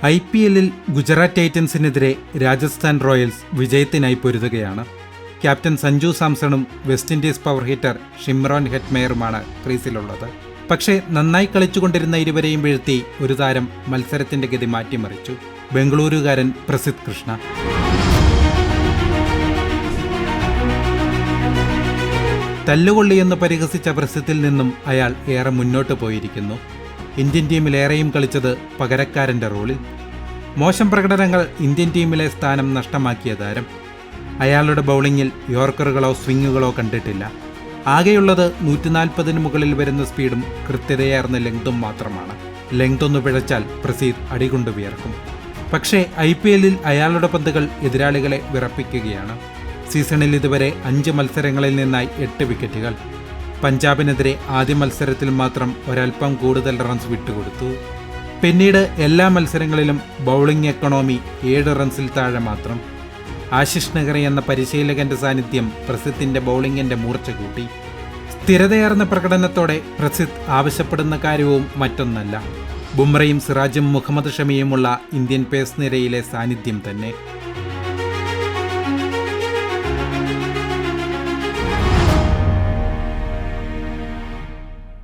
IPL-ൽ ഗുജറാത്ത് ടൈറ്റൻസിനെതിരെ രാജസ്ഥാൻ റോയൽസ് വിജയത്തിനായി പൊരുതുകയാണ്. ക്യാപ്റ്റൻ സഞ്ജു സാംസണും West Indies power hitter Shimron ഹെറ്റ്മെയറുമാണ് ക്രീസിലുള്ളത്. പക്ഷേ നന്നായി കളിച്ചുകൊണ്ടിരുന്ന ഇരുവരെയും വീഴ്ത്തി ഒരു താരം മത്സരത്തിന്റെ ഗതി മാറ്റിമറിച്ചു. ബംഗളൂരുകാരൻ പ്രസിദ്ധ് കൃഷ്ണ. തല്ലുകൊള്ളിയെന്ന് പരിഹസിച്ച പ്രസിദ്ധിൽ നിന്നും അയാൾ ഏറെ മുന്നോട്ട് പോയിരിക്കുന്നു. ഇന്ത്യൻ ടീമിലേറെയും കളിച്ചത് പകരക്കാരൻ്റെ റോളിൽ. മോശം പ്രകടനങ്ങൾ ഇന്ത്യൻ ടീമിലെ സ്ഥാനം നഷ്ടമാക്കിയ താരം. അയാളുടെ ബൗളിങ്ങിൽ യോർക്കറുകളോ സ്വിങ്ങുകളോ കണ്ടിട്ടില്ല. ആകെയുള്ളത് 140 മുകളിൽ വരുന്ന സ്പീഡും കൃത്യതയാർന്ന ലെങ്തും മാത്രമാണ്. ലെങ്തൊന്നു പിഴച്ചാൽ പ്രസിദ്ധ് അടികൊണ്ടു വിയർക്കും. പക്ഷേ IPL-ൽ അയാളുടെ പന്തുകൾ എതിരാളികളെ വിറപ്പിക്കുകയാണ്. സീസണിൽ ഇതുവരെ 5 മത്സരങ്ങളിൽ നിന്നായി 8 വിക്കറ്റുകൾ. പഞ്ചാബിനെതിരെ ആദ്യ മത്സരത്തിൽ മാത്രം ഒരൽപ്പം കൂടുതൽ റൺസ് വിട്ടുകൊടുത്തു. പിന്നീട് എല്ലാ മത്സരങ്ങളിലും ബൗളിംഗ് എക്കണോമി 7 റൺസിൽ താഴെ മാത്രം. ആശിഷ് നെഹ്റ എന്ന പരിശീലകന്റെ സാന്നിധ്യം പ്രസിദ്ധിന്റെ ബൗളിംഗിന്റെ മൂർച്ച കൂട്ടി. സ്ഥിരതയാർന്ന പ്രകടനത്തോടെ പ്രസിദ്ധ് ആവശ്യപ്പെടുന്ന കാര്യവും മറ്റൊന്നല്ല, ബുംറയും സിറാജും മുഹമ്മദ് ഷമിയുമുള്ള ഇന്ത്യൻ പേസ് നിരയിലെ സാന്നിധ്യം തന്നെ.